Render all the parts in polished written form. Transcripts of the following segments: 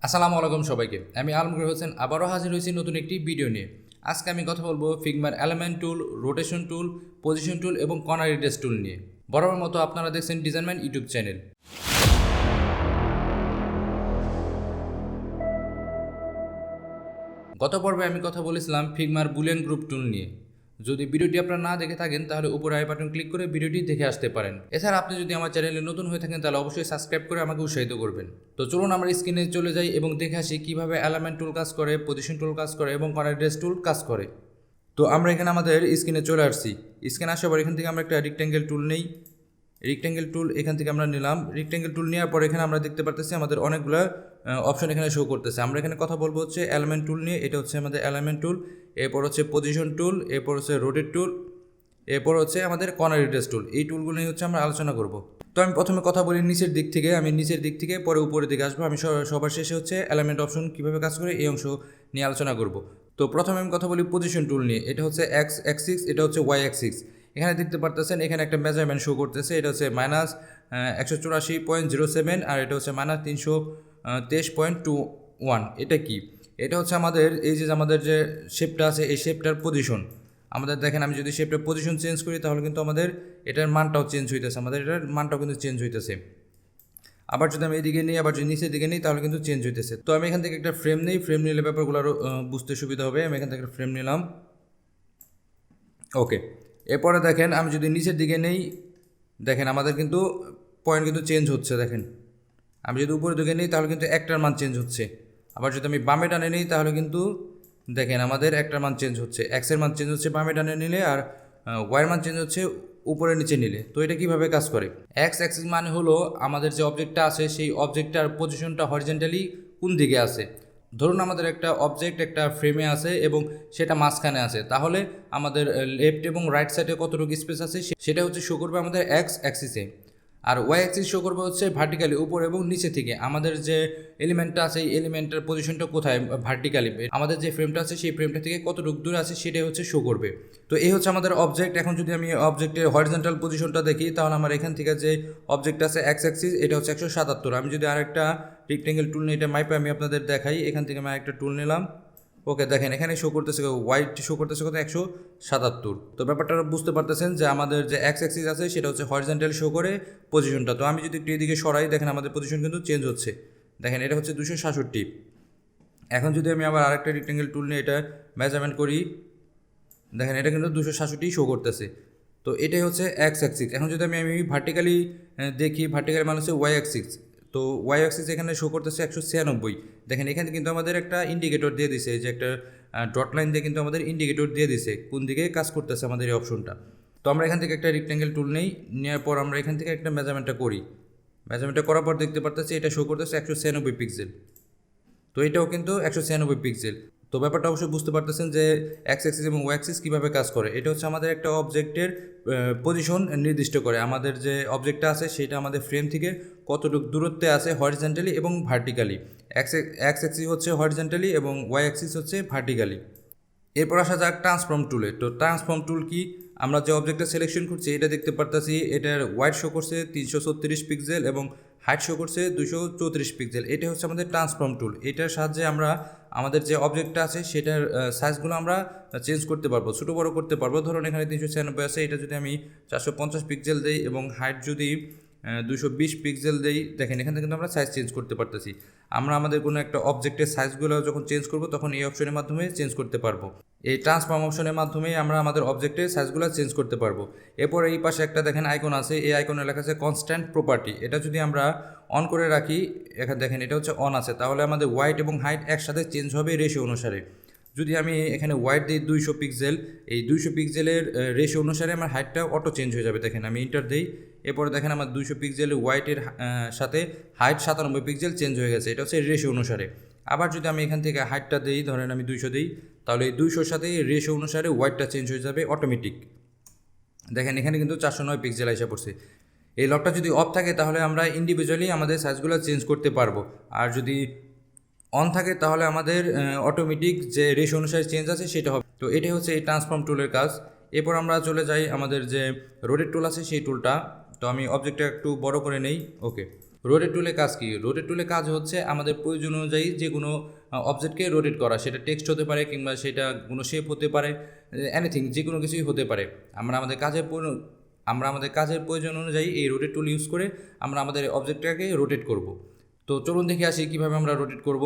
আসসালামু আলাইকুম সবাইকে। আমি আলমগীর হোসেন আবারও হাজির হয়েছি নতুন একটি ভিডিও নিয়ে। আজকে আমি কথা বলবো ফিগমার এলিমেন্ট টুল, রোটেশন টুল, পজিশন টুল এবং কর্নার রিডাস টুল নিয়ে। বরাবর মতো আপনারা দেখছেন ডিজাইনম্যান ইউটিউব চ্যানেল। গত পর্বে আমি কথা বলেছিলাম ফিগমার বুলিয়ান গ্রুপ টুল নিয়ে। যদি ভিডিওটি আপনারা না দেখে থাকেন তাহলে উপরে আই বাটন ক্লিক করে ভিডিওটি দেখে আসতে পারেন। এছাড়া আপনি যদি আমার চ্যানেলে নতুন হয়ে থাকেন তাহলে অবশ্যই সাবস্ক্রাইব করে আমাকে উৎসাহিত করবেন। তো চলুন আমরা স্ক্রিনে চলে যাই এবং দেখে আসি কীভাবে এলিমেন্ট টুল কাজ করে, পজিশন টুল কাজ করে এবং কর্নার রিডাস টুল কাজ করে। তো আমরা এখানে আমাদের স্ক্রিনে চলে আসছি। স্ক্রিনে আসার পর এখান থেকে আমরা একটা রেক্ট্যাঙ্গেল টুল নেই। রেক্ট্যাঙ্গেল টুল এখান থেকে আমরা নিলাম। রেক্ট্যাঙ্গেল টুল নেওয়ার পর এখানে আমরা দেখতে পারতেছি আমাদের অনেকগুলো অপশন এখানে শো করতেছে। আমরা এখানে কথা বলবো হচ্ছে এলিমেন্ট টুল নিয়ে। এটা হচ্ছে আমাদের এলিমেন্ট টুল, এরপর হচ্ছে পজিশন টুল, এরপর হচ্ছে রোটেট টুল, এরপর হচ্ছে আমাদের কর্নার রিডাস টুল। এই টুলগুলো নিয়ে হচ্ছে আমরা আলোচনা করব। তো আমি প্রথমে কথা বলি নিচের দিক থেকে। আমি নিচের দিক থেকে পরে উপরের দিকে আসবো। আমি সবার শেষে হচ্ছে এলিমেন্ট অপশন কীভাবে কাজ করে এই অংশ নিয়ে আলোচনা করব। তো প্রথমে আমি কথা বলি পজিশন টুল নিয়ে। এটা হচ্ছে এক্স অ্যাক্সিস, এটা হচ্ছে ওয়াই অ্যাক্সিস। এখানে দেখতে পারতেছেন এখানে একটা মেজারমেন্ট শো করতেছে। এটা হচ্ছে -184.07 আর এটা হচ্ছে -323.21। এটা কি? এটা হচ্ছে আমাদের এই যে আমাদের যে শেপটা আছে এই শেপটার পজিশন। আমাদের দেখেন আমি যদি শেপটার পজিশন চেঞ্জ করি তাহলে কিন্তু আমাদের এটার মানটাও চেঞ্জ হইতেছে, আমাদের এটার মানটাও কিন্তু চেঞ্জ হইতেছে। আবার যদি আমি এদিকে নিই, আবার যদি নিচের দিকে নিই তাহলে কিন্তু চেঞ্জ হইতেছে। তো আমি এখান থেকে একটা ফ্রেম নিই। ফ্রেম নিলে ব্যাপারগুলো আরও বুঝতে সুবিধা হবে। আমি এখান থেকে একটা ফ্রেম নিলাম। ওকে, এরপরে দেখেন আমি যদি নিচের দিকে নেই, দেখেন আমাদের কিন্তু পয়েন্ট কিন্তু চেঞ্জ হচ্ছে। দেখেন আমি যদি উপরের দিকে নিই তাহলে কিন্তু একটার মান চেঞ্জ হচ্ছে। আবার যদি আমি বামে টানে নিই তাহলে কিন্তু দেখেন আমাদের একটার মান চেঞ্জ হচ্ছে। এক্সের মান চেঞ্জ হচ্ছে বামে টানে নিলে, আর ওয়াইয়ের মান চেঞ্জ হচ্ছে উপরে নিচে নিলে। তো এটা কীভাবে কাজ করে? এক্স অ্যাক্সিস মানে হলো আমাদের যে অবজেক্টটা আছে সেই অবজেক্টটার পজিশনটা হরিজন্টালি কোন দিকে আছে। ধরুন আমাদের একটা অবজেক্ট একটা ফ্রেমে আছে এবং সেটা মাঝখানে আছে, তাহলে আমাদের লেফট এবং রাইট সাইডে কতটুকু স্পেস আছে সেটা হচ্ছে শো করবে আমাদের এক্স অ্যাক্সিসে। আর ওয়াই অ্যাক্সিস শো করবে হচ্ছে ভার্টিক্যালি উপর এবং নিচে থেকে। আমাদের যে এলিমেন্টটা আছে এই এলিমেন্টের পজিশনটা কোথায় ভার্টিক্যালি, আমাদের যে ফ্রেমটা আছে সেই ফ্রেমটা থেকে কতটুকু দূরে আছে সেটাই হচ্ছে শো করবে। তো এই হচ্ছে আমাদের অবজেক্ট। এখন যদি আমি অবজেক্টের হরিজন্টাল পজিশনটা দেখি তাহলে আমার এখান থেকে যে অবজেক্ট আছে এক্স অ্যাক্সিস এটা হচ্ছে 177। আমি যদি আরেকটা রেক্ট্যাঙ্গেল টুল নিয়ে এটা মাইপে আমি আপনাদের দেখাই। এখান থেকে আমি আরেকটা টুল নিলাম। ওকে, দেখেন এখানে শো করতেছে হোয়াইট শো করতেছে কত 177। তো ব্যাপারটা বুঝতে পারতেছেন যে আমাদের যে এক্স অ্যাক্সিস আছে সেটা হচ্ছে হরিজন্টাল শো করে পজিশনটা। তো আমি যদি একটু এদিকে সরাই দেখেন আমাদের পজিশন কিন্তু চেঞ্জ হচ্ছে। দেখেন এটা হচ্ছে 266। এখন যদি আমি আবার আরেকটা রেক্ট্যাঙ্গেল টুল নিয়ে এটা মেজারমেন্ট করি, দেখেন এটা কিন্তু 266 শো করতেছে। তো এটাই হচ্ছে এক্স অ্যাক্সিস। এখন যদি আমি ভার্টিক্যালি দেখি, ভার্টিক্যালি মানে হচ্ছে ওয়াই অ্যাক্সিস। তো ওয়াই অ্যাক্সিস এখানে শো করতেছে 196। দেখেন এখানে কিন্তু আমাদের একটা ইন্ডিকেটর দিয়ে দিছে, যে একটা ডট লাইন দিয়ে কিন্তু আমাদের ইন্ডিকেটর দিয়ে দিছে কোন দিকে কাজ করতেছে আমাদের এই অপশনটা। তো আমরা এখান থেকে একটা রেক্ট্যাঙ্গেল টুল নেই, নেওয়ার পর আমরা এখান থেকে একটা মেজারমেন্টটা করি। মেজারমেন্টটা করার পর দেখতে পারতেছি এটা শো করতেছে 196 পিক্সেল। তো এটাও কিন্তু 196 পিক্সেল। তো ব্যাপারটা অবশ্যই বুঝতে পারতেছেন যে এক্স অ্যাক্সিস এবং ওয়াই অ্যাক্সিস কীভাবে কাজ করে। এটা হচ্ছে আমাদের একটা অবজেক্টের পজিশন নির্দিষ্ট করে। আমাদের যে অবজেক্টটা আছে সেটা আমাদের ফ্রেম থেকে কতটুকু দূরত্বে আছে হরিজন্টালি এবং ভার্টিক্যালি। এক্স অ্যাক্সিস হচ্ছে হরিজন্টালি এবং ওয়াই অ্যাক্সিস হচ্ছে ভার্টিক্যালি। এরপর আসা যাক ট্রান্সফর্ম টুলে। তো ট্রান্সফর্ম টুল কি? আমরা যে অবজেক্টটা সিলেকশন করছি এটা দেখতে পারতেছি এটার ওয়াইড শো করছে 336 পিক্সেল এবং হাইট শো করছে 234 পিক্সেল। এটা হচ্ছে আমাদের ট্রান্সফর্ম টুল। এটার সাহায্যে আমরা আমাদের যে অবজেক্টটা আছে সেটার সাইজগুলো আমরা চেঞ্জ করতে পারবো, ছোটো বড়ো করতে পারবো। ধরুন এখানে 396 আছে, এটা যদি আমি 450 পিক্সেল দিই এবং হাইট যদি 220 পিক্সেল দেই, দেখেন এখান থেকে কিন্তু আমরা সাইজ চেঞ্জ করতে পারতেছি। আমরা আমাদের কোনো একটা অবজেক্টের সাইজগুলো যখন চেঞ্জ করব তখন এই অপশনের মাধ্যমে চেঞ্জ করতে পারবো। এই ট্রান্সফর্ম অপশনের মাধ্যমেই আমরা আমাদের অবজেক্টের সাইজগুলো চেঞ্জ করতে পারবো। এরপর এই পাশে একটা দেখেন আইকন আছে, এই আইকনে লেখা আছে কনস্ট্যান্ট প্রপার্টি। এটা যদি আমরা অন করে রাখি, এখানে দেখেন এটা হচ্ছে অন আছে, তাহলে আমাদের ওয়াইড এবং হাইট একসাথে চেঞ্জ হবে রেশিও অনুসারে। যদি আমি এখানে ওয়াইড দিই 200 পিক্সেল, এই 200 পিক্সেলের রেশিও অনুসারে আমার হাইটটা অটো চেঞ্জ হয়ে যাবে। দেখেন আমি ইন্টার দিই, এরপরে দেখেন আমার 200 পিক্সেল ওয়াইটের সাথে হাইট 97 পিক্সেল চেঞ্জ হয়ে গেছে। এটা হচ্ছে রেশিও অনুসারে। আবার যদি আমি এখান থেকে হাইটটা দিই, ধরেন আমি 200 দিই, তাহলে এই 200-র সাথে রেশিও অনুসারে ওয়াইটটা চেঞ্জ হয়ে যাবে অটোমেটিক। দেখেন এখানে কিন্তু 409 পিক্সেল এসে পড়ছে। এই লকটা যদি অফ থাকে তাহলে আমরা ইন্ডিভিজুয়ালি আমাদের সাইজগুলো চেঞ্জ করতে পারবো, আর যদি অন থাকে তাহলে আমাদের অটোমেটিক যে রেশিও অনুসারে চেঞ্জ আছে সেটা হবে। তো এটাই হচ্ছে এই ট্রান্সফর্ম টুলের কাজ। এরপর আমরা চলে যাই আমাদের যে রোটেট টুল আছে সেই টুলটা। তো আমি অবজেক্টটা একটু বড় করে নেই। ওকে, রোটেট টুলে কাজ কি? রোটেট টুলে কাজ হচ্ছে আমাদের প্রয়োজন অনুযায়ী যে কোনো অবজেক্টকে রোটেট করা, সেটা টেক্সট হতে পারে কিংবা সেটা কোনো শেপ হতে পারে, এনিথিং, যে কোনো কিছুই হতে পারে। আমরা আমাদের কাজের প্রয়োজন অনুযায়ী এই রোটেট টুল ইউজ করে আমরা আমাদের অবজেক্টটাকে রোটেট করব। তো চলুন দেখে আসি কীভাবে আমরা রোটেট করব।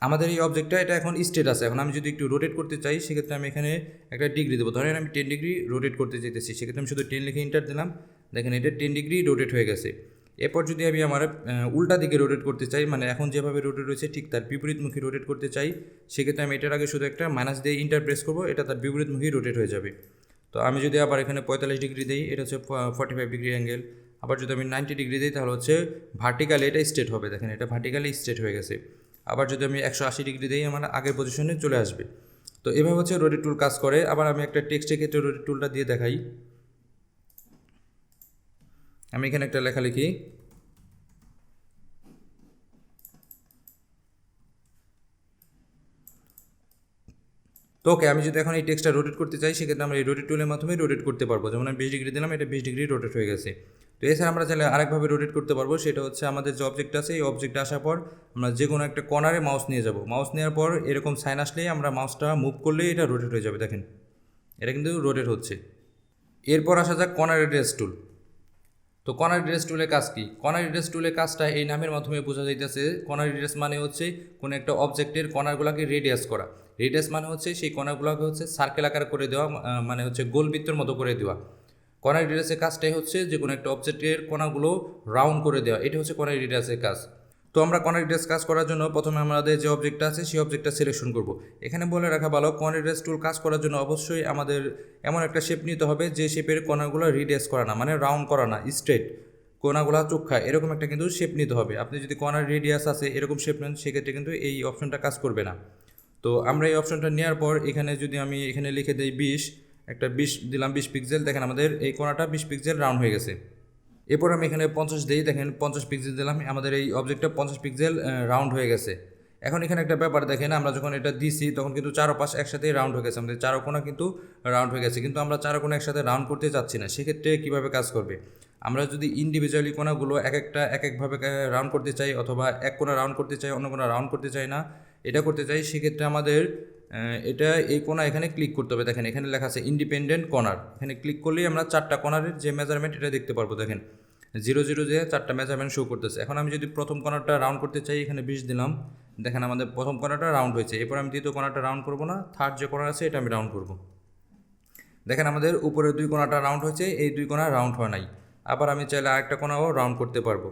আমাদের এই অবজেক্টটা এটা এখন স্টেট আছে। এখন আমি যদি একটু রোটেট করতে চাই সেক্ষেত্রে আমি এখানে একটা ডিগ্রি দেবো। ধরেন আমি 10 ডিগ্রি রোটেট করতে চাইতেছি, সেক্ষেত্রে আমি শুধু 10 লিখে ইন্টার দিলাম। দেখেন এটা 10 ডিগ্রি রোটেট হয়ে গেছে। এরপর যদি আমি আমার উল্টা দিকে রোটেট করতে চাই, মানে এখন যেভাবে রোটেট রয়েছে ঠিক তার বিপরীতমুখী রোটেট করতে চাই, সেক্ষেত্রে আমি এটার আগে শুধু একটা মাইনাস দিয়ে ইন্টার প্রেস করবো, এটা তার বিপরীতমুখী রোটেট হয়ে যাবে। তো আমি যদি আবার এখানে 45 ডিগ্রি দিই, এটা হচ্ছে 45 ডিগ্রি অ্যাঙ্গেল। আবার যদি আমি 90 ডিগ্রি দিই তাহলে হচ্ছে ভার্টিক্যালি এটা স্ট্রেট হবে। দেখেন এটা ভার্টিক্যালি স্ট্রেট হয়ে গেছে। আবার যদি আমি 180 ডিগ্রি দিই আমার আগের পজিশনে চলে আসবে। তো এভাবে হচ্ছে রোটেট টুল কাজ করে। আবার আমি একটা টেক্সটের ক্ষেত্রে রোটেট টুলটা দিয়ে দেখাই। আমি এখানে একটা লেখা লিখি, তো ওকে, আমি যদি এখন এই টেক্সটটা রোটেট করতে চাই সেক্ষেত্রে আমরা এই রোটেট টুলের মাধ্যমে রোটেট করতে পারবো। যেমন আমি 20 ডিগ্রি দিলাম, এটা 20 ডিগ্রি রোটেট হয়ে গেছে। তো এছাড়া আমরা চাইলে আরেকভাবে রোটেট করতে পারবো, সেটা হচ্ছে আমাদের যে অবজেক্ট আছে এই অবজেক্টে আসার পর আমরা যে কোনো একটা কর্নারে মাউস নিয়ে যাব। মাউস নেওয়ার পর এরকম সাইন আসলেই আমরা মাউসটা মুভ করলেই এটা রোটেট হয়ে যাবে। দেখেন এটা কিন্তু রোটেট হচ্ছে। এরপর আসা যাক কর্নার রেডিয়াস টুল। তো কর্নার রেডিয়াস টুলের কাজ কি? কর্নার রেডিয়াস টুলের কাজটা এই নামের মাধ্যমে বোঝা যাইতেছে। কর্নার রেডিয়াস মানে হচ্ছে কোনো একটা অবজেক্টের কর্নারগুলোকে রেডিয়াস করা। রেডিয়াস মানে হচ্ছে সেই কর্নারগুলোকে হচ্ছে সার্কেল আকার করে দেওয়া, মানে হচ্ছে গোল বৃত্তের মতো করে দেওয়া। কর্নার রেডিয়াসের কাজটাই হচ্ছে যে কোনো একটা অবজেক্টের কণাগুলো রাউন্ড করে দেওয়া, এটা হচ্ছে কর্নার রেডিয়াসের কাজ। তো আমরা কর্নার রেডিয়াস কাজ করার জন্য প্রথমে আমাদের যে অবজেক্টটা আছে সেই অবজেক্টটা সিলেকশন করব। এখানে বলে রাখা ভালো, কর্নার রেডিয়াস টুল কাজ করার জন্য অবশ্যই আমাদের এমন একটা শেপ নিতে হবে যে শেপের কণাগুলো রেডিয়াস করা না, মানে রাউন্ড করা না, স্ট্রেট, কোনাগুলা চোখা, এরকম একটা কিন্তু শেপ নিতে হবে। আপনি যদি কর্নার রেডিয়াস আছে এরকম শেপ নেন সেক্ষেত্রে কিন্তু এই অপশনটা কাজ করবে না। তো আমরা এই অপশনটা নেওয়ার পর এখানে যদি আমি এখানে লিখে দিই 20, একটা 20 দিলাম, 20 পিক্সেল। দেখেন আমাদের এই কোণাটা 20 পিক্সেল রাউন্ড হয়ে গেছে। এরপর আমি এখানে 50 দিই, দেখেন 50 পিক্সেল দিলাম, আমাদের এই অবজেক্টটা 50 পিক্সেল রাউন্ড হয়ে গেছে। এখন এখানে একটা ব্যাপার দেখেন, আমরা যখন এটা দিছি তখন কিন্তু চারো পাশ একসাথে রাউন্ড হয়ে গেছে, আমাদের চারো কোণা কিন্তু রাউন্ড হয়ে গেছে, কিন্তু আমরা চারো কোণা একসাথে রাউন্ড করতে চাচ্ছি না। সেক্ষেত্রে কীভাবে কাজ করবে? আমরা যদি ইন্ডিভিজুয়ালি কোণাগুলো একটা এক একভাবে রাউন্ড করতে চাই, অথবা এক কোণা রাউন্ড করতে চাই, অন্য কোণা রাউন্ড করতে চাই না, এটা করতে চাই, সেক্ষেত্রে আমাদের এটা এই কোণা এখানে ক্লিক করতে হবে। দেখেন এখানে লেখা আছে ইন্ডিপেন্ডেন্ট কর্নার, এখানে ক্লিক করলেই আমরা চারটা কর্নারের যে মেজারমেন্ট এটা দেখতে পারবো। দেখেন 0 0 যে চারটা মেজারমেন্ট শো করতেছে। এখন আমি যদি প্রথম কর্নারটা রাউন্ড করতে চাই, এখানে 20 দিলাম, দেখেন আমাদের প্রথম কর্নারটা রাউন্ড হয়েছে। এরপর আমি দ্বিতীয় কর্নারটা রাউন্ড করবো না, থার্ড যে কর্নার আছে এটা আমি রাউন্ড করব। দেখেন আমাদের উপরে 2 কোণাটা রাউন্ড হয়েছে, এই 2 কোণা রাউন্ড হয় নাই। আবার আমি চাইলে আরেকটা কোণাও রাউন্ড করতে পারবো।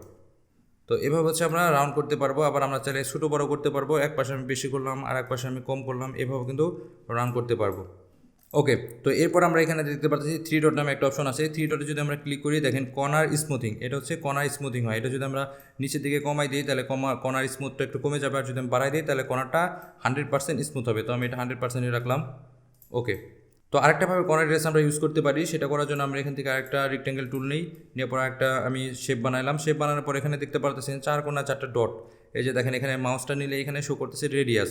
তো এভাবে হচ্ছে আমরা রাউন্ড করতে পারবো। আবার আমরা চাইলে ছোটো বড়ো করতে পারবো, এক পাশে আমি বেশি করলাম আর এক পাশে আমি কম করলাম, এভাবে কিন্তু রাউন্ড করতে পারবো। ওকে, তো এরপর আমরা এখানে দেখতে পাচ্ছি 3 ডট নামে একটা অপশন আছে। 3 ডটে যদি আমরা ক্লিক করি, দেখেন কর্নার স্মুথিং, এটা হচ্ছে কর্নার স্মুথিং হয়। এটা যদি আমরা নিচের দিকে কমাই দিই তাহলে কর্নার স্মুথটা একটু কমে যাবে, আর যদি আমি বাড়াই দিই তাহলে কর্নারটা 100% স্মুথ হবে। তো আমি এটা 100% রাখলাম। ওকে, তো আরেকটাভাবে কর্নার রেডিয়াস আমরা ইউজ করতে পারি। সেটা করার জন্য আমরা এখান থেকে আরেকটা রেক্টেঙ্গেল টুল নিই, নিয়ে পর একটা আমি শেপ বানাইলাম। শেপ বানানোর পর এখানে দেখতে পারতেছেন 4 কোণা 4টা ডট। এই যে দেখেন এখানে মাউসটা নিলে এখানে শো করতেছে রেডিয়াস।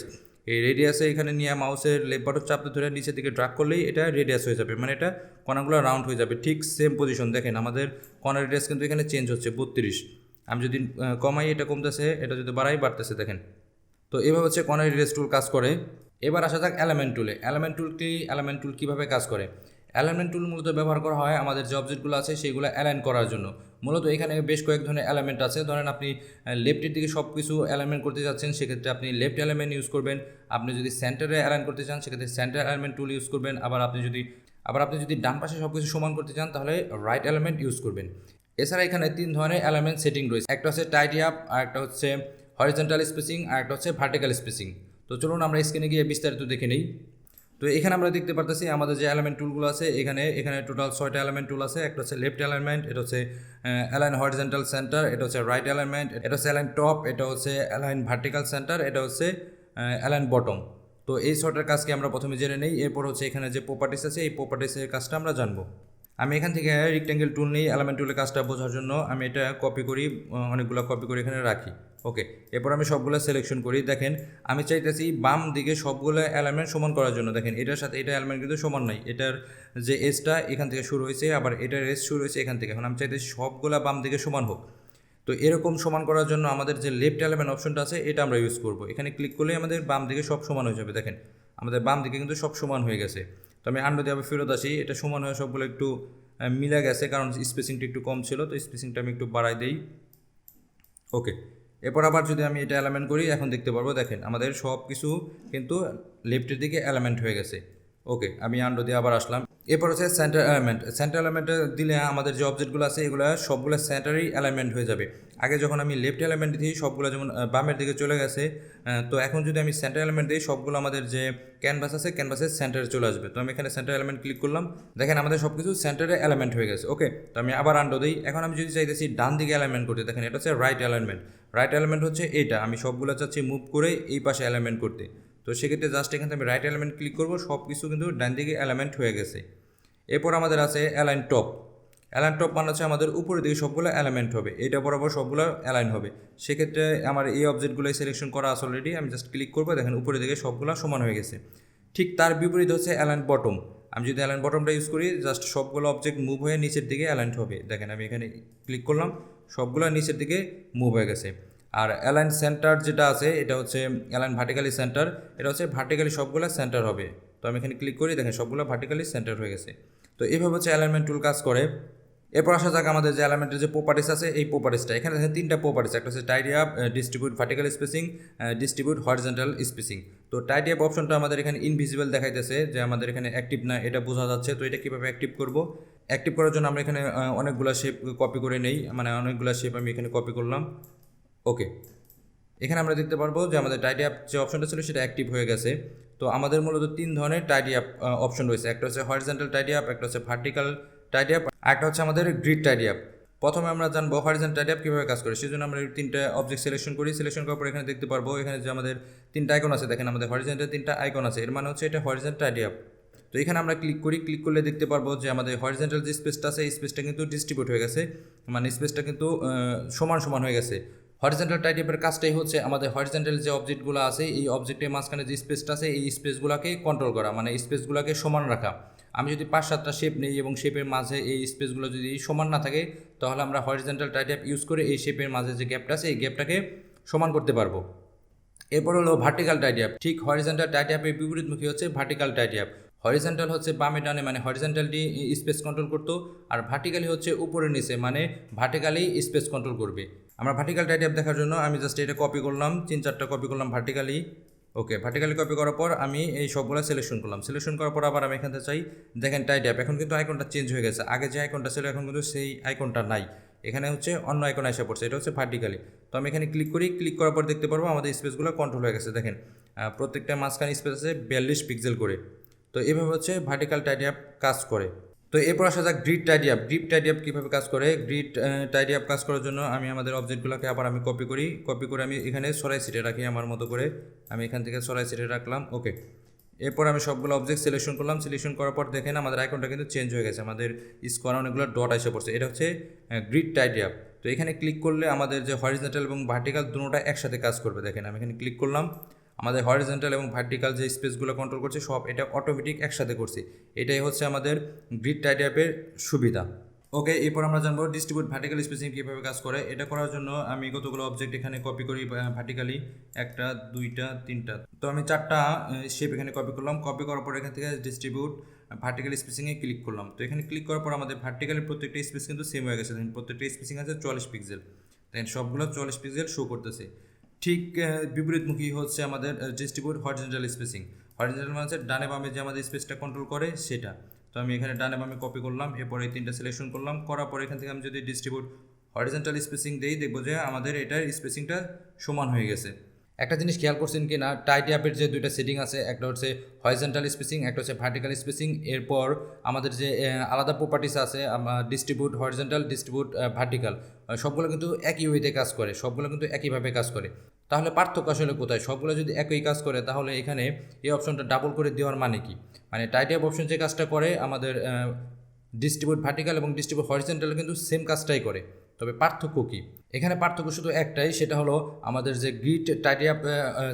এই রেডিয়াসে এখানে নিয়ে মাউসের লেফট বাটন চাপতে ধরে নিচের দিকে ড্রাগ করলেই এটা রেডিয়াস হয়ে যাবে, মানে এটা কণাগুলো রাউন্ড হয়ে যাবে। ঠিক সেম পজিশন, দেখেন আমাদের কর্নার রেডিয়াস কিন্তু এখানে চেঞ্জ হচ্ছে 32। আমি যদি কমাই এটা কমতেছে, এটা যদি বাড়াই বাড়তেছে, দেখেন। তো এভাবে হচ্ছে কর্নার রেডিয়াস টুল কাজ করে। এবার আসা যাক এলিমেন্ট টুলে। এলিমেন্ট টুল কীভাবে কাজ করে? এলিমেন্ট টুল মূলত ব্যবহার করা হয় আমাদের যে অবজেক্টগুলো আছে সেগুলো অ্যালাইন করার জন্য। মূলত এখানে বেশ কয়েক ধরনের এলিমেন্ট আছে। ধরেন আপনি লেফটের দিকে সব কিছু এলিমেন্ট করতে যাচ্ছেন, সেক্ষেত্রে আপনি লেফট এলিমেন্ট ইউজ করবেন। আপনি যদি সেন্টারে অ্যালাইন করতে চান সেক্ষেত্রে সেন্টার এলিমেন্ট টুল ইউজ করবেন। আবার আপনি যদি ডান পাশে সব কিছু সমান করতে চান তাহলে রাইট এলিমেন্ট ইউজ করবেন। এছাড়া এখানে 3 ধরনের এলিমেন্ট সেটিং রয়েছে। একটা হচ্ছে টাইডি আপ, আর একটা হচ্ছে হরিজন্টাল স্পেসিং, আর একটা হচ্ছে ভার্টিক্যাল স্পেসিং। তো চলুন আমরা স্ক্রিনে গিয়ে বিস্তারিত দেখে নিই। তো এখানে আমরা দেখতে পারতেছি আমাদের যে এলিমেন্ট টুলগুলো আছে, এখানে টোটাল 6টা এলিমেন্ট টুল আছে। একটা হচ্ছে লেফট এলিমেন্ট, এটা হচ্ছে অ্যালাইন হরিজন্টাল সেন্টার, এটা হচ্ছে রাইট এলিমেন্ট, এটা হচ্ছে অ্যালাইন টপ, এটা হচ্ছে অ্যালাইন ভার্টিক্যাল সেন্টার, এটা হচ্ছে অ্যালাইন বটম। তো এই 6টার কাজকে আমরা প্রথমে জেনে নেই। এরপর হচ্ছে এখানে যে প্রপার্টিস আছে এই প্রপার্টিসের কাজটা আমরা জানবো। আমি এখান থেকে রেক্টেঙ্গেল টুল নিই এলিমেন্ট টুলের কাজটা বোঝার জন্য। আমি এটা কপি করি, অনেকগুলো কপি করে এখানে রাখি। ওকে, এরপর আমি সবগুলো সিলেকশন করি। দেখেন আমি চাইতেছি বাম দিকে সবগুলো এলিমেন্ট সমান করার জন্য। দেখেন এটার সাথে এটা এলিমেন্ট কিন্তু সমান নাই, এটার যে এজটা এখান থেকে শুরু হয়েছে, আবার এটার এজ শুরু হয়েছে এখান থেকে। এখন আমি চাইতেছি সবগুলা বাম দিকে সমান হোক। তো এরকম সমান করার জন্য আমাদের যে লেফট অ্যালাইনমেন্ট অপশনটা আছে এটা আমরা ইউজ করব। এখানে ক্লিক করলেই আমাদের বাম দিকে সব সমান হয়ে যাবে। দেখেন আমাদের বাম দিকে কিন্তু সব সমান হয়ে গেছে। তো আমি আন্ডু দিয়ে আবার ফেরত আসি, এটা সমান হয়ে সবগুলো একটু মিলে গেছে, কারণ স্পেসিংটা একটু কম ছিল, তো স্পেসিংটা আমি একটু বাড়াই দিই। ওকে, এরপর আবার যদি আমি এটা অ্যালাইনমেন্ট করি, এখন দেখতে পারবো দেখেন আমাদের সব কিছু কিন্তু লেফটের দিকে অ্যালাইনমেন্ট হয়ে গেছে। ওকে, আমি আন্ডু দিয়ে আবার আসলাম। এরপর হচ্ছে সেন্টার অ্যালাইনমেন্ট। সেন্টার অ্যালাইনমেন্টে দিলে আমাদের যে অবজেক্টগুলো আছে এগুলো সবগুলো সেন্টারেই অ্যালাইনমেন্ট হয়ে যাবে। আগে যখন আমি লেফট অ্যালাইনমেন্ট দিই সবগুলো যেমন বামের দিকে চলে গেছে, তো এখন যদি আমি সেন্টার অ্যালাইনমেন্ট দিই সবগুলো আমাদের যে ক্যানভাস আছে ক্যানভাসের সেন্টারে চলে আসবে। তো আমি এখানে সেন্টার অ্যালাইনমেন্ট ক্লিক করলাম, দেখেন আমাদের সব কিছু সেন্টারে অ্যালাইনমেন্ট হয়ে গেছে। ওকে, তো আমি আবার আন্ডু দিই। এখন আমি যদি চাইতেছি ডান দিকে অ্যালাইনমেন্ট করতে, দেখেন এটা হচ্ছে রাইট অ্যালাইনমেন্ট। রাইট অ্যালাইনমেন্ট হচ্ছে এটা, আমি সবগুলো চাচ্ছি মুভ করে এই পাশে অ্যালাইনমেন্ট করতে। তো সেক্ষেত্রে জাস্ট এখানে আমি রাইট অ্যালাইনমেন্ট ক্লিক করবো, সব কিছু কিন্তু ডান দিকে অ্যালাইনমেন্ট হয়ে গেছে। এরপর আমাদের আছে অ্যালাইন টপ। অ্যালাইন টপ মানে হচ্ছে আমাদের উপরের দিকে সবগুলো অ্যালাইনমেন্ট হবে, এটা বরাবর সবগুলো অ্যালাইন হবে। সেক্ষেত্রে আমার এই অবজেক্টগুলোই সিলেকশন করা আছে অলরেডি, আমি জাস্ট ক্লিক করবো, দেখেন উপরের দিকে সবগুলো সমান হয়ে গেছে। ঠিক তার বিপরীত হচ্ছে অ্যালাইন বটম। আমি যদি অ্যালাইন বটমটা ইউজ করি, জাস্ট সবগুলো অবজেক্ট মুভ হয়ে নিচের দিকে অ্যালাইন হবে। দেখেন আমি এখানে ক্লিক করলাম, সবগুলো নিচের দিকে মুভ হয়ে গেছে। আর অ্যালাইন সেন্টার যেটা আছে এটা হচ্ছে অ্যালাইন ভার্টিক্যালি সেন্টার, এটা হচ্ছে ভার্টিক্যালি সবগুলো সেন্টার হবে। তো আমি এখানে ক্লিক করি, দেখেন সবগুলো ভার্টিক্যালি সেন্টার হয়ে গেছে। তো এইভাবে হচ্ছে অ্যালাইনমেন্ট টুল কাজ করে। এরপর আসা যাক আমাদের যে অ্যালাইনমেন্টের যে প্রপার্টিস আছে এই প্রপার্টিসটা। এখানে দেখেন তিনটা প্রপার্টিস, একটা হচ্ছে tidy up, distribute vertical spacing, distribute horizontal spacing. তো টাইডি আপ অপশনটা আমাদের এখানে ইনভিজিবল দেখাইতেছে, যে আমাদের এখানে অ্যাক্টিভ না এটা বোঝা যাচ্ছে। তো এটা কীভাবে অ্যাক্টিভ করব? অ্যাক্টিভ করার জন্য আমরা এখানে অনেকগুলো শেপ কপি করে নেই, মানে অনেকগুলো শেপ আমি এখানে কপি করলাম। ওকে, এখানে আমরা দেখতে পারবো যে আমাদের টাইডি আপ যে অপশনটা ছিল সেটা অ্যাক্টিভ হয়ে গেছে। তো আমাদের মূলত তিন ধরনের টাইডি আপ অপশন রয়েছে, একটা হচ্ছে হরিজন্টাল টাইডি আপ, একটা হচ্ছে ভার্টিক্যাল টাইডি আপ, আর একটা হচ্ছে আমাদের গ্রিড টাইডি আপ। প্রথমে আমরা জানবো হরিজন্টাল টাইডি আপ কীভাবে কাজ করে। সেজন্য আমরা এই তিনটা অবজেক্ট সিলেকশন করি। সিলেকশন করার পর এখানে দেখতে পারবো এখানে যে আমাদের তিনটা আইকন আছে, দেখেন আমাদের হরিজন্টাল তিনটা আইকন আছে, এর মানে হচ্ছে এটা হরিজন্টাল টাইডি আপ। তো এখানে আমরা ক্লিক করি, ক্লিক করলে দেখতে পারবো যে আমাদের হরিজন্টাল যে স্পেসটা আছে এই স্পেসটা কিন্তু ডিস্ট্রিবিউট হয়ে গেছে, মানে স্পেসটা কিন্তু সমান সমান হয়ে গেছে। হরিজন্টাল টাইপের কাজটাই হচ্ছে আমাদের হরিজন্টাল যে অবজেক্টগুলো আছে এই অবজেক্টের মাঝখানে যে স্পেসটা আছে এই স্পেসগুলোকে কন্ট্রোল করা, মানে স্পেসগুলোকে সমান রাখা। আমি যদি 5-7টা শেপ নেই এবং শেপের মাঝে এই স্পেসগুলো যদি সমান না থাকে, তাহলে আমরা হরিজন্টাল টাইপ ইউজ করে এই শেপের মাঝে যে গ্যাপটা আছে এই গ্যাপটাকে সমান করতে পারবো। এরপর হলো ভার্টিক্যাল টাইপ। ঠিক হরিজন্টাল টাইপের বিপরীতমুখী হচ্ছে ভার্টিক্যাল টাইপ। হরিজন্টাল হচ্ছে বামে ডানে, মানে হরিজন্টালি স্পেস কন্ট্রোল করতো, আর ভার্টিক্যালি হচ্ছে উপরে নিচে, মানে ভার্টিক্যালি স্পেস কন্ট্রোল করবে। আমরা ভার্টিক্যাল টাইপ দেখার জন্য আমি জাস্ট এটা কপি করলাম, 3-4টা কপি করলাম ভার্টিক্যালি। ওকে, ভার্টিক্যালি কপি করার পর আমি এই সবগুলো সিলেকশন করলাম। সিলেকশন করার পর আবার আমি এখানে চাই, দেখেন টাইপ এখন কিন্তু আইকনটা চেঞ্জ হয়ে গেছে। আগে যে আইকনটা ছিল এখন কিন্তু সেই আইকনটা নাই, এখানে হচ্ছে অন্য আইকন এসে পড়ছে, এটা হচ্ছে ভার্টিক্যালি। তো আমি এখানে ক্লিক করি, ক্লিক করার পর দেখতে পারবো আমাদের স্পেসগুলো কন্ট্রোল হয়ে গেছে। দেখেন প্রত্যেকটা মাঝখানে স্পেস আছে 42 পিক্সেল করে। তো এভাবে হচ্ছে ভার্টিক্যাল টাইডি আপ কাজ করে। তো এরপর আসা যাক grid tidy up. Grid tidy up কীভাবে কাজ করে? গ্রিড টাইডি আপ কাজ করার জন্য আমি আমাদের অবজেক্টগুলোকে আবার আমি কপি করি, কপি করে আমি এখানে সরাই সিটে রাখি আমার মতো করে। আমি এখান থেকে সরাই সিটে রাখলাম। ওকে, এরপর আমি সবগুলো অবজেক্ট সিলেকশন করলাম। সিলেকশন করার পর দেখেন আমাদের আইকনটা কিন্তু চেঞ্জ হয়ে গেছে, আমাদের স্কোয়ার অনেকগুলো ডট এসে পড়ছে, এটা হচ্ছে গ্রিড টাইডি আপ। তো এখানে ক্লিক করলে আমাদের যে হরিজন্টাল এবং ভার্টিক্যাল দুটোটা একসাথে কাজ করবে। দেখেন আমি এখানে ক্লিক করলাম, আমাদের হরিজন্টাল এবং ভার্টিক্যাল যে স্পেসগুলো কন্ট্রোল করছে সব এটা অটোমেটিক একসাথে করছে। এটাই হচ্ছে আমাদের গ্রিড টাইডি আপের সুবিধা। ওকে, এরপর আমরা জানবো ডিস্ট্রিবিউট ভার্টিক্যাল স্পেসিং কীভাবে কাজ করে। এটা করার জন্য আমি কতগুলো অবজেক্ট এখানে কপি করি ভার্টিক্যালি, 1টা 2টা 3টা। তো আমি 4টা শেপ এখানে কপি করলাম। কপি করার পর এখান থেকে ডিস্ট্রিবিউট ভার্টিক্যাল স্পেসিংয়ে ক্লিক করলাম। তো এখানে ক্লিক করার পর আমাদের ভার্টিক্যালের প্রত্যেকটা স্পেস কিন্তু সেম হয়ে গেছে। দেখেন প্রত্যেকটা স্পেসিং আছে 44 পিক্সেল, দেখেন সবগুলো 44 পিক্সেল শো করতেছে। ঠিক বিপরীতমুখী হচ্ছে আমাদের ডিস্ট্রিবিউট হরিজন্টাল স্পেসিং। হরিজন্টাল মানে হচ্ছে ডানে বামে যে আমাদের স্পেসটা কন্ট্রোল করে সেটা। তো আমি এখানে ডানে বামে কপি করলাম, এরপরে এই 3টা সিলেকশন করলাম, করার পর এখান থেকে আমি যদি ডিস্ট্রিবিউট হরিজন্টাল স্পেসিং দিই, দেখবো যে আমাদের এটার স্পেসিংটা সমান হয়ে গেছে। একটা জিনিস খেয়াল করছেন কি না, টাইডি আপের যে দুইটা সেটিং আছে, একটা হচ্ছে হরিজন্টাল স্পেসিং, একটা হচ্ছে ভার্টিক্যাল স্পেসিং। এরপর আমাদের যে আলাদা প্রপার্টিস আছে ডিস্ট্রিবিউট হরিজন্টাল, ডিস্ট্রিবিউট ভার্টিক্যাল, সবগুলো কিন্তু একই ওয়েতে কাজ করে, সবগুলো কিন্তু একইভাবে কাজ করে। তাহলে পার্থক্য আসলে কোথায়? সবগুলো যদি একই কাজ করে তাহলে এখানে এই অপশনটা ডাবল করে দেওয়ার মানে কি? মানে টাইডি আপ অপশন যে কাজটা করে আমাদের ডিস্ট্রিবিউট ভার্টিক্যাল এবং ডিস্ট্রিবিউট হরিজন্টাল কিন্তু সেম কাজটাই করে। তবে পার্থক্য কী? এখানে পার্থক্য শুধু একটাই, সেটা হলো আমাদের যে গ্রিড টাইডি আপ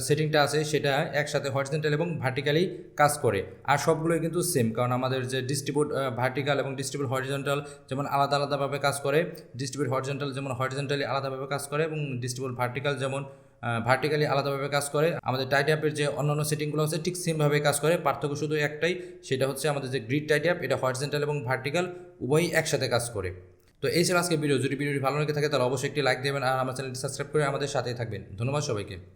সেটিংটা আছে সেটা একসাথে হরিজন্টাল এবং ভার্টিক্যালি কাজ করে। আর সবগুলোই কিন্তু সেম, কারণ আমাদের যে ডিস্ট্রিবিউট ভার্টিক্যাল এবং ডিস্ট্রিবিউট হরিজন্টাল যেমন আলাদা আলাদাভাবে কাজ করে, ডিস্ট্রিবিউট হরিজন্টাল যেমন হরিজন্টালি আলাদাভাবে কাজ করে, এবং ডিস্ট্রিবিউট ভার্টিক্যাল যেমন ভার্টিক্যালি আলাদাভাবে কাজ করে। আমাদের টাইডি আপের যে অন্যান্য সেটিংগুলো আছে ঠিক সেমভাবে কাজ করে। পার্থক্য শুধু একটাই, সেটা হচ্ছে আমাদের যে গ্রিড টাইডি আপ এটা হরিজন্টাল এবং ভার্টিক্যাল উভয়ই একসাথে কাজ করে। তো এই ছিল আজকে ভিডিও। যদি ভিডিওটি ভালো লেগে থাকে তাহলে অবশ্যই একটি লাইক দেবেন আর আমার চ্যানেলটি সাবস্ক্রাইব করে আমাদের সাথেই থাকবেন। ধন্যবাদ সবাইকে।